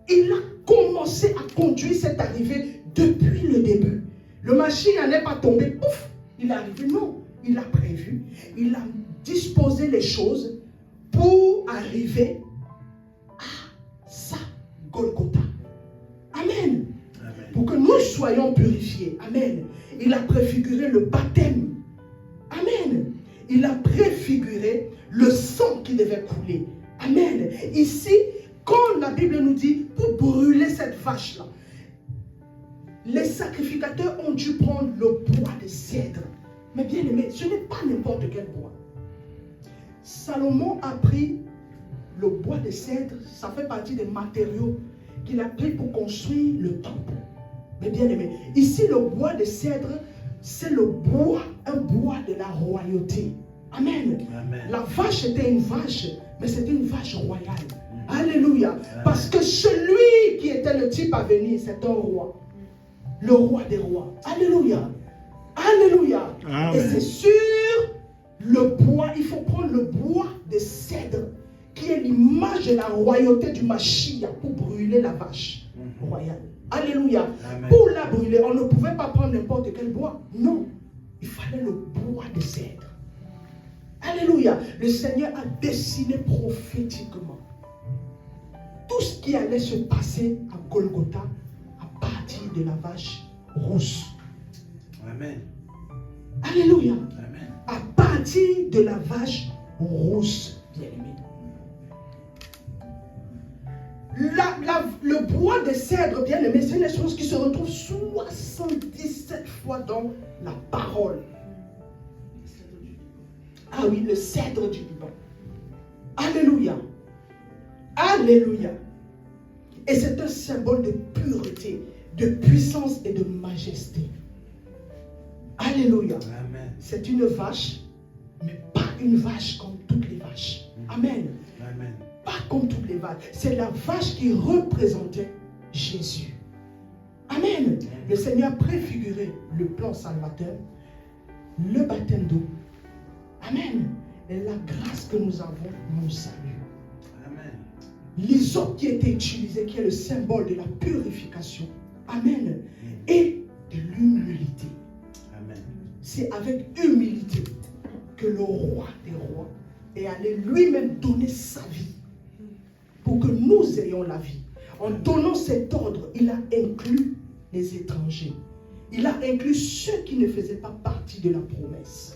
S1: Il a commencé à conduire cette arrivée depuis le début. Le Mashiach n'est pas tombé, pouf, il est arrivé. Non, il a prévu, il a disposé les choses pour arriver à sa Golgotha. Amen. Amen. Pour que nous soyons purifiés. Amen. Il a préfiguré le baptême. Amen. Il a préfiguré le sang qui devait couler. Amen. Ici, quand la Bible nous dit, pour brûler cette vache-là, les sacrificateurs ont dû prendre le bois de cèdre. Mais bien aimé, ce n'est pas n'importe quel bois. Salomon a pris le bois de cèdre, ça fait partie des matériaux qu'il a pris pour construire le temple. Mais bien aimé, ici le bois de cèdre, c'est le bois, un bois de la royauté. Amen. Amen. La vache était une vache, mais c'était une vache royale. Alléluia. Amen. Parce que celui qui était le type à venir, c'est un roi. Le roi des rois. Alléluia. Alléluia. Amen. Et c'est sur le bois, il faut prendre le bois de cèdre, qui est l'image de la royauté du Mashiach, pour brûler la vache royale. Alléluia. Amen. Pour la brûler, on ne pouvait pas prendre n'importe quel bois. Non. Il fallait le bois de cèdre. Alléluia. Le Seigneur a dessiné prophétiquement tout ce qui allait se passer à Golgotha à partir de la vache rousse.
S2: Amen.
S1: Alléluia.
S2: Amen.
S1: À partir de la vache rousse, bien aimé. Le bois de cèdre, bien aimé, c'est une chose qui se retrouve 77 fois dans la parole. Ah oui, le cèdre du Liban. Alléluia. Alléluia. Et c'est un symbole de pureté, de puissance et de majesté. Alléluia. Amen. C'est une vache, mais pas une vache comme toutes les vaches. Amen. Amen. Pas comme toutes les vaches. C'est la vache qui représentait Jésus. Amen. Le Seigneur a préfiguré le plan salvateur, le baptême d'eau. Amen. Et la grâce que nous avons nous salue. Amen. l'hysope qui était utilisé, qui est le symbole de la purification. Amen. Et de l'humilité.
S2: Amen.
S1: C'est avec humilité que le roi des rois est allé lui-même donner sa vie pour que nous ayons la vie. En donnant cet ordre, il a inclus les étrangers. Il a inclus ceux qui ne faisaient pas partie de la promesse.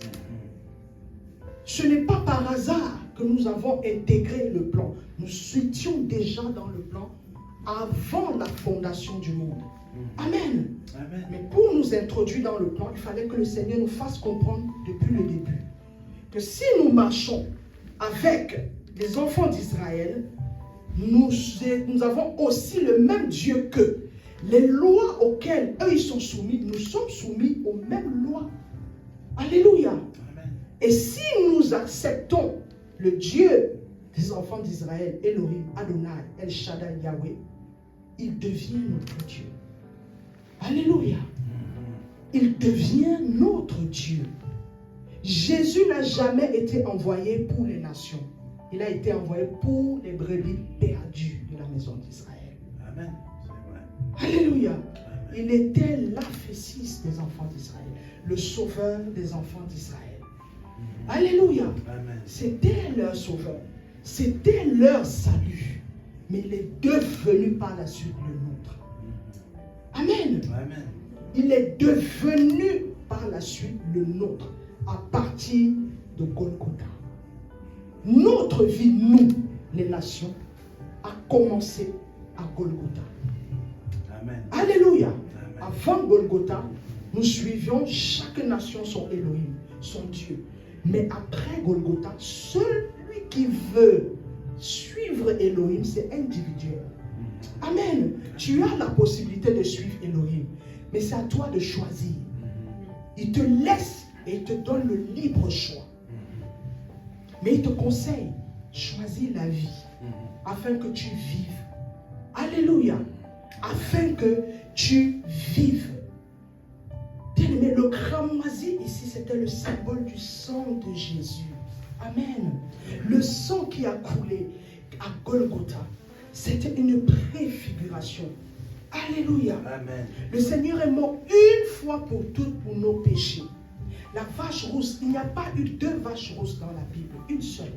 S1: Ce n'est pas par hasard que nous avons intégré le plan. Nous étions déjà dans le plan avant la fondation du monde. Amen.
S2: Amen.
S1: Mais pour nous introduire dans le plan, il fallait que le Seigneur nous fasse comprendre depuis le début que si nous marchons avec les enfants d'Israël, nous avons aussi le même Dieu qu'eux. Les lois auxquelles eux ils sont soumis, nous sommes soumis aux mêmes lois. Alléluia.
S2: Amen.
S1: Et si nous acceptons le Dieu des enfants d'Israël, Elohim, Adonai, El Shaddai, Yahweh, il devient notre Dieu. Alléluia. Il devient notre Dieu. Jésus n'a jamais été envoyé pour les nations. Il a été envoyé pour les brebis perdues de la maison d'Israël.
S2: Amen. C'est vrai.
S1: Alléluia.
S2: Amen.
S1: Il était l'aphésis des enfants d'Israël, le sauveur des enfants d'Israël. Alléluia.
S2: Amen.
S1: C'était leur sauveur. C'était leur salut. Mais il est devenu par la suite le nôtre. Amen.
S2: Amen.
S1: Il est devenu par la suite le nôtre à partir de Golgotha. Notre vie, nous, les nations, a commencé à Golgotha.
S2: Amen.
S1: Alléluia.
S2: Amen.
S1: Avant Golgotha, nous suivions chaque nation son Elohim, son Dieu. Mais après Golgotha, celui qui veut suivre Elohim, c'est individuel. Amen. Tu as la possibilité de suivre Elohim, mais c'est à toi de choisir. Il te laisse et il te donne le libre choix. Mais il te conseille, choisis la vie afin que tu vives. Alléluia. Afin que tu vives. Bien-aimé, le cramoisi ici, c'était le symbole du sang de Jésus. Amen. Le sang qui a coulé à Golgotha, c'était une préfiguration. Alléluia.
S2: Amen.
S1: Le Seigneur est mort une fois pour toutes pour nos péchés. La vache rousse, il n'y a pas eu deux vaches rousses dans la Bible, une seule.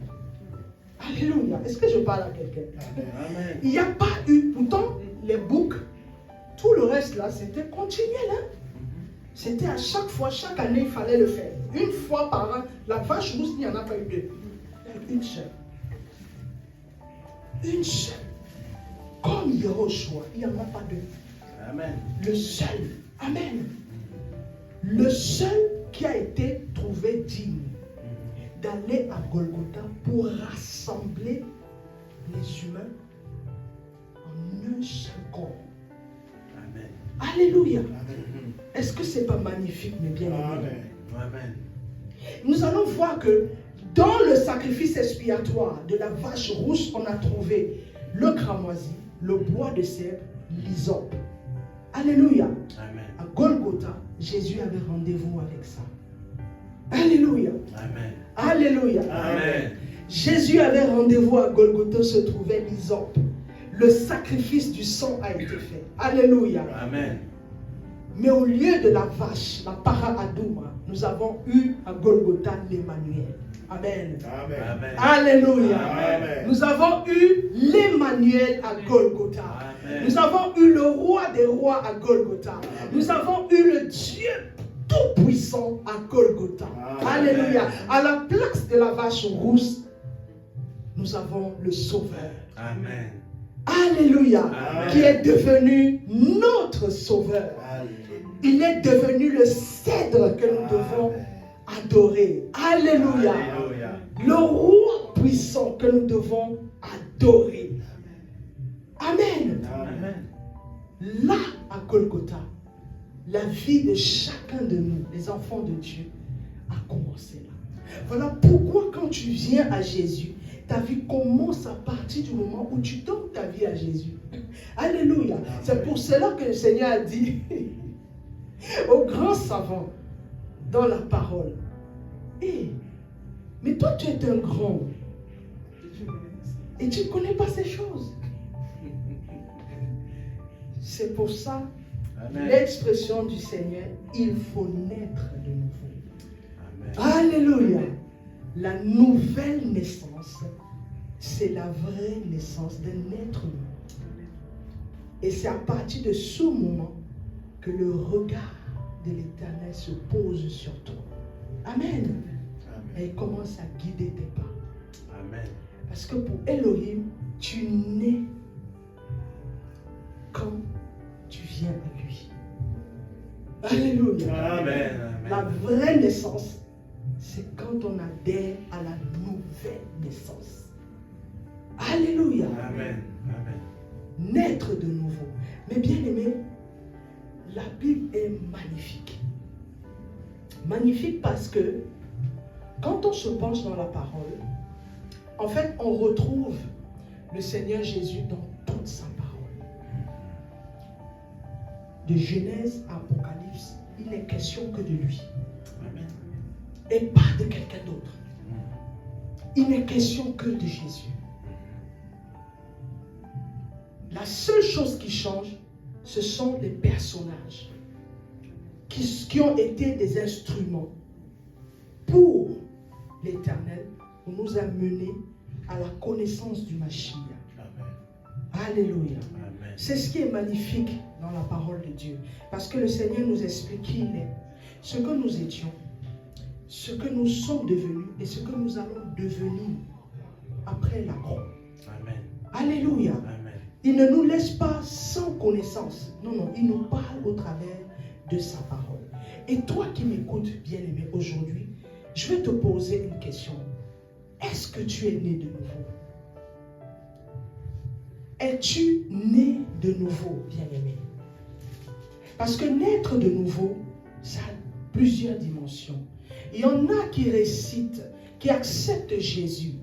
S1: Alléluia. Est-ce que je parle à quelqu'un?
S2: Amen.
S1: Il n'y a pas eu, pourtant, les boucs, tout le reste là, c'était continuel. Hein? C'était à chaque fois, chaque année, il fallait le faire. Une fois par an, la vache rousse, il n'y en a pas eu deux. Une seule. Une seule. Comme Yehoshua, il n'y en a pas deux.
S2: Amen.
S1: Le seul. Amen. Le seul qui a été trouvé digne d'aller à Golgotha pour rassembler les humains en un seul corps.
S2: Amen.
S1: Alléluia. Est-ce que c'est pas magnifique, mes bien-aimés?
S2: Amen.
S1: Nous allons voir que dans le sacrifice expiatoire de la vache rousse, on a trouvé le cramoisi, le bois de cèdre, l'hysope. Alléluia.
S2: Amen.
S1: À Golgotha, Jésus avait rendez-vous avec ça. Alléluia.
S2: Amen.
S1: Alléluia.
S2: Amen.
S1: Jésus avait rendez-vous à Golgotha, se trouvait l'hysope. Le sacrifice du sang a été fait. Alléluia.
S2: Amen.
S1: Mais au lieu de la vache, la para-adouma, nous avons eu à Golgotha l'Emmanuel. Amen.
S2: Amen.
S1: Alléluia.
S2: Amen.
S1: Nous avons eu l'Emmanuel à Golgotha.
S2: Amen.
S1: Nous avons eu le roi des rois à Golgotha. Nous avons eu le Dieu tout-puissant à Golgotha.
S2: Amen.
S1: Alléluia. À la place de la vache rousse, nous avons le Sauveur.
S2: Amen.
S1: Alléluia.
S2: Amen.
S1: Qui est devenu notre Sauveur. Il est devenu le cèdre que nous devons adorer. Alléluia.
S2: Alléluia.
S1: Le roi puissant que nous devons adorer. Amen.
S2: Amen.
S1: Là, à Golgotha, la vie de chacun de nous, les enfants de Dieu, a commencé là. Voilà pourquoi quand tu viens à Jésus, ta vie commence à partir du moment où tu donnes ta vie à Jésus. Alléluia. C'est pour cela que le Seigneur a dit aux grands savants dans la parole, mais toi tu es un grand. Et tu ne connais pas ces choses. C'est pour ça, l'expression du Seigneur, il faut naître de nouveau.
S2: Amen.
S1: Alléluia. La nouvelle naissance, c'est la vraie naissance d'un être humain. Et c'est à partir de ce moment que le regard de l'Éternel se pose sur toi. Amen. Et il commence à guider tes pas.
S2: Amen.
S1: Parce que pour Elohim, tu nais quand tu viens à lui. Alléluia.
S2: Amen.
S1: La vraie naissance, c'est quand on adhère à la nouvelle naissance. Alléluia.
S2: Amen. Amen.
S1: Naître de nouveau. Mais bien aimé, la Bible est magnifique. Magnifique parce que quand on se penche dans la parole, en fait, on retrouve le Seigneur Jésus dans toute sa parole. De Genèse à Apocalypse, il n'est question que de lui.
S2: Amen.
S1: Et pas de quelqu'un d'autre. Il n'est question que de Jésus. La seule chose qui change, ce sont les personnages qui ont été des instruments pour l'Éternel, pour nous amener à la connaissance du Mashiach.
S2: Amen.
S1: Alléluia.
S2: Amen.
S1: C'est ce qui est magnifique dans la parole de Dieu. Parce que le Seigneur nous explique qui il est, ce que nous étions, ce que nous sommes devenus et ce que nous allons devenir après la croix.
S2: Amen.
S1: Alléluia.
S2: Amen.
S1: Il ne nous laisse pas sans connaissance. Non, non, il nous parle au travers de sa parole. Et toi qui m'écoutes, bien-aimé, aujourd'hui, je vais te poser une question. Est-ce que tu es né de nouveau? Es-tu né de nouveau, bien-aimé? Parce que naître de nouveau, ça a plusieurs dimensions. Il y en a qui récitent, qui acceptent Jésus,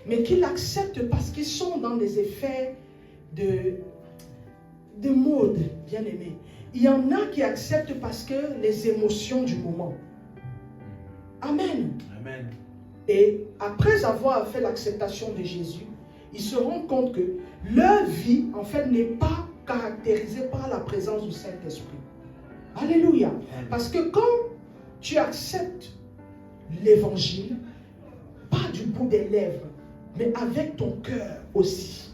S1: mais qui l'acceptent parce qu'ils sont dans des effets de mode, bien-aimé. Il y en a qui acceptent parce que les émotions du moment. Amen.
S2: Amen.
S1: Et après avoir fait l'acceptation de Jésus, ils se rendent compte que leur vie, en fait, n'est pas caractérisée par la présence du Saint-Esprit. Alléluia. Parce que quand tu acceptes l'évangile, pas du bout des lèvres, mais avec ton cœur aussi,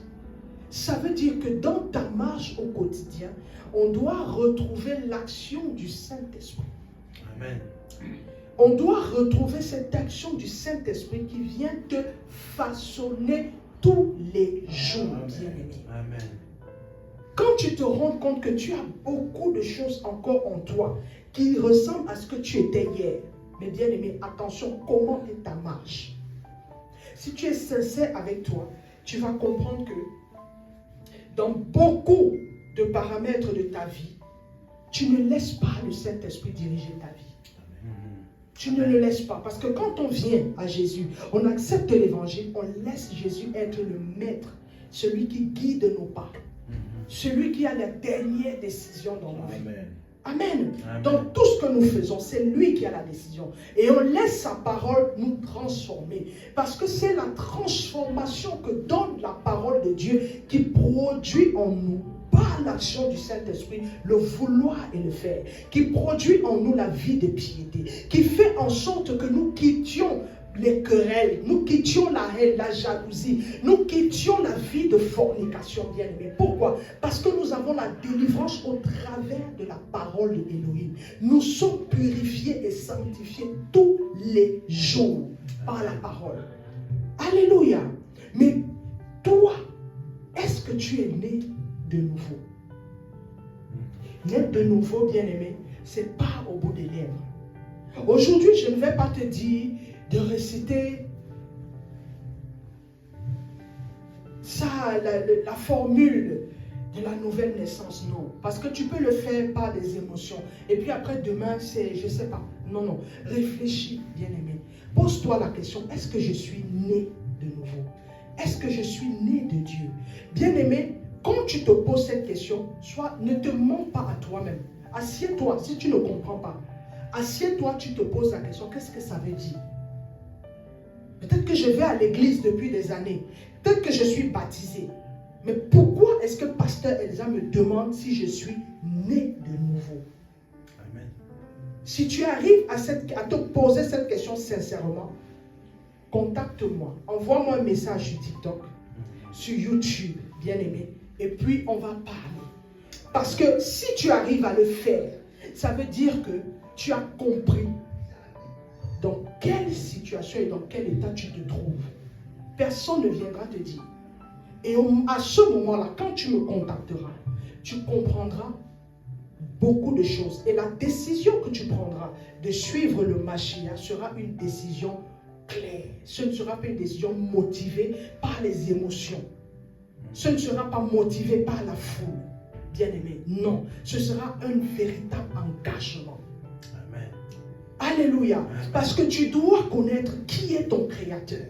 S1: ça veut dire que dans ta marche au quotidien, on doit retrouver l'action du Saint-Esprit.
S2: Amen.
S1: On doit retrouver cette action du Saint-Esprit qui vient te façonner tous les jours, bien-aimé.
S2: Amen.
S1: Quand tu te rends compte que tu as beaucoup de choses encore en toi qui ressemblent à ce que tu étais hier, mais bien-aimé, attention, comment est ta marche? Si tu es sincère avec toi, tu vas comprendre que dans beaucoup de paramètres de ta vie, tu ne laisses pas le Saint-Esprit diriger ta vie. Tu ne le laisses pas. Parce que quand on vient à Jésus, on accepte l'évangile, on laisse Jésus être le maître, celui qui guide nos pas, celui qui a la dernière décision dans nos vies. Amen.
S2: Amen.
S1: Dans tout ce que nous faisons, c'est lui qui a la décision. Et on laisse sa parole nous transformer. Parce que c'est la transformation que donne la parole de Dieu qui produit en nous, par l'action du Saint-Esprit, le vouloir et le faire. Qui produit en nous la vie de piété. Qui fait en sorte que nous quittions les querelles, nous quittions la haine, la jalousie, nous quittions la vie de fornication, bien-aimé. Pourquoi? Parce que nous avons la délivrance au travers de la parole de Elohim. Nous sommes purifiés et sanctifiés tous les jours par la parole. Alléluia. Mais toi, est-ce que tu es né de nouveau? Naître de nouveau, bien-aimé, c'est pas au bout des lèvres. Aujourd'hui, je ne vais pas te dire de réciter ça, la formule de la nouvelle naissance, non. Parce que tu peux le faire par des émotions. Et puis après, demain, c'est, je ne sais pas. Non, non. Réfléchis, bien-aimé. Pose-toi la question, est-ce que je suis né de nouveau? Est-ce que je suis né de Dieu? Bien-aimé, quand tu te poses cette question, ne te mens pas à toi-même. Assieds-toi, si tu ne comprends pas. Assieds-toi, tu te poses la question, qu'est-ce que ça veut dire? Peut-être que je vais à l'église depuis des années. Peut-être que je suis baptisé. Mais pourquoi est-ce que Pasteur Elsa me demande si je suis né de nouveau?
S2: Amen.
S1: Si tu arrives à te poser cette question sincèrement, contacte-moi. Envoie-moi un message sur TikTok, sur YouTube, bien aimé. Et puis, on va parler. Parce que si tu arrives à le faire, ça veut dire que tu as compris dans quelle situation et dans quel état tu te trouves. Personne ne viendra te dire. Et à ce moment-là, quand tu me contacteras, tu comprendras beaucoup de choses. Et la décision que tu prendras de suivre le Mashiach sera une décision claire. Ce ne sera pas une décision motivée par les émotions. Ce ne sera pas motivé par la foule. Bien-aimé, non. Ce sera un véritable engagement.
S2: Amen.
S1: Alléluia. Parce que tu dois connaître qui est ton Créateur.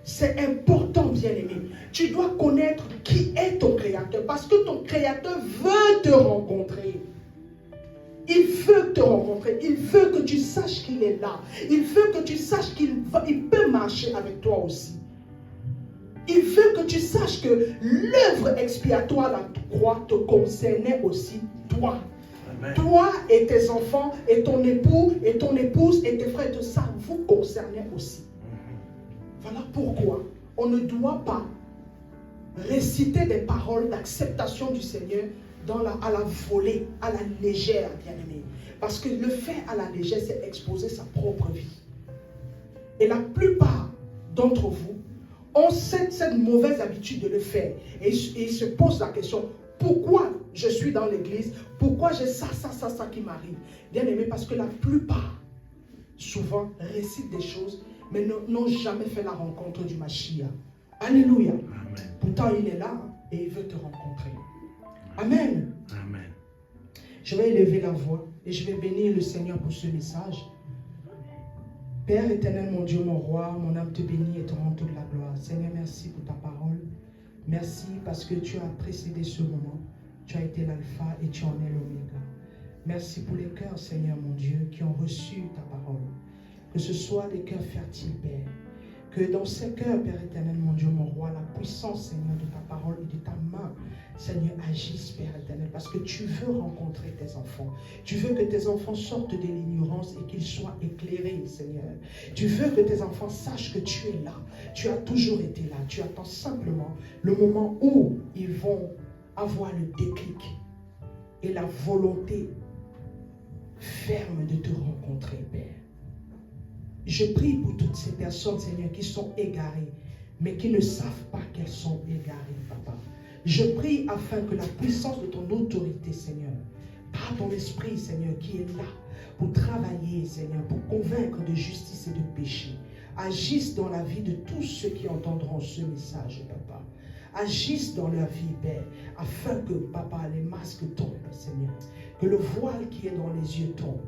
S1: C'est important, bien-aimé. Tu dois connaître qui est ton Créateur. Parce que ton Créateur veut te rencontrer. Il veut te rencontrer. Il veut que tu saches qu'il est là. Il veut que tu saches qu'il peut marcher avec toi aussi. Il veut que tu saches que l'œuvre expiatoire, la croix, te concernait aussi toi. Amen. Toi et tes enfants, et ton époux, et ton épouse, et tes frères, et tout ça vous concernait aussi. Voilà pourquoi on ne doit pas réciter des paroles d'acceptation du Seigneur à la volée, à la légère, bien-aimé. Parce que le faire à la légère, c'est exposer sa propre vie. Et la plupart d'entre vous ont cette mauvaise habitude de le faire. Et ils se posent la question, pourquoi je suis dans l'église? Pourquoi j'ai ça qui m'arrive? Bien-aimé, parce que la plupart, souvent, récitent des choses, mais n'ont jamais fait la rencontre du Mashiach. Alléluia. Amen. Pourtant, il est là et il veut te rencontrer. Amen.
S2: Amen.
S1: Je vais élever la voix et je vais bénir le Seigneur pour ce message. Père éternel, mon Dieu, mon roi, mon âme te bénit et te rend toute la gloire. Seigneur, merci pour ta parole. Merci parce que tu as précédé ce moment. Tu as été l'alpha et tu en es l'oméga. Merci pour les cœurs, Seigneur, mon Dieu, qui ont reçu ta parole. Que ce soit des cœurs fertiles, Père. Que dans ces cœurs, Père éternel, mon Dieu, mon roi, la puissance, Seigneur, de ta parole et de ta main, Seigneur, agisse, Père éternel, parce que tu veux rencontrer tes enfants. Tu veux que tes enfants sortent de l'ignorance et qu'ils soient éclairés, Seigneur. Tu veux que tes enfants sachent que tu es là. Tu as toujours été là. Tu attends simplement le moment où ils vont avoir le déclic et la volonté ferme de te rencontrer, Père. Je prie pour toutes ces personnes, Seigneur, qui sont égarées, mais qui ne savent pas qu'elles sont égarées, Papa. Je prie afin que la puissance de ton autorité, Seigneur, par ton esprit, Seigneur, qui est là pour travailler, Seigneur, pour convaincre de justice et de péché, agisse dans la vie de tous ceux qui entendront ce message, Papa. Agisse dans leur vie, Père, afin que, Papa, les masques tombent, Seigneur, que le voile qui est dans les yeux tombe,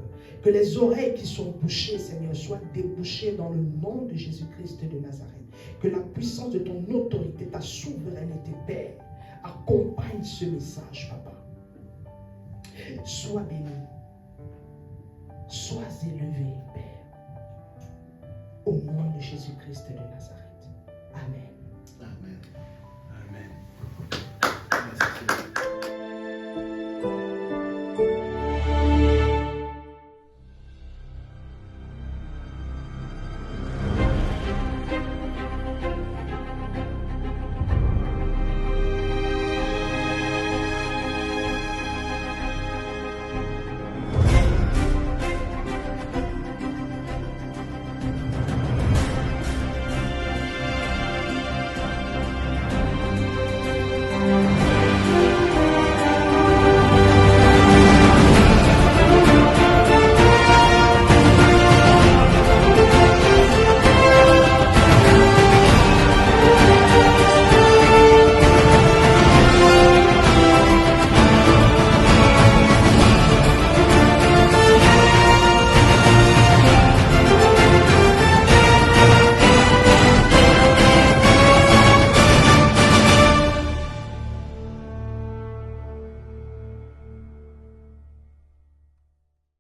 S1: que les oreilles qui sont bouchées, Seigneur, soient débouchées dans le nom de Jésus-Christ de Nazareth. Que la puissance de ton autorité, ta souveraineté, Père, accompagne ce message, Papa. Sois béni. Sois élevé, Père. Au nom de Jésus-Christ de Nazareth.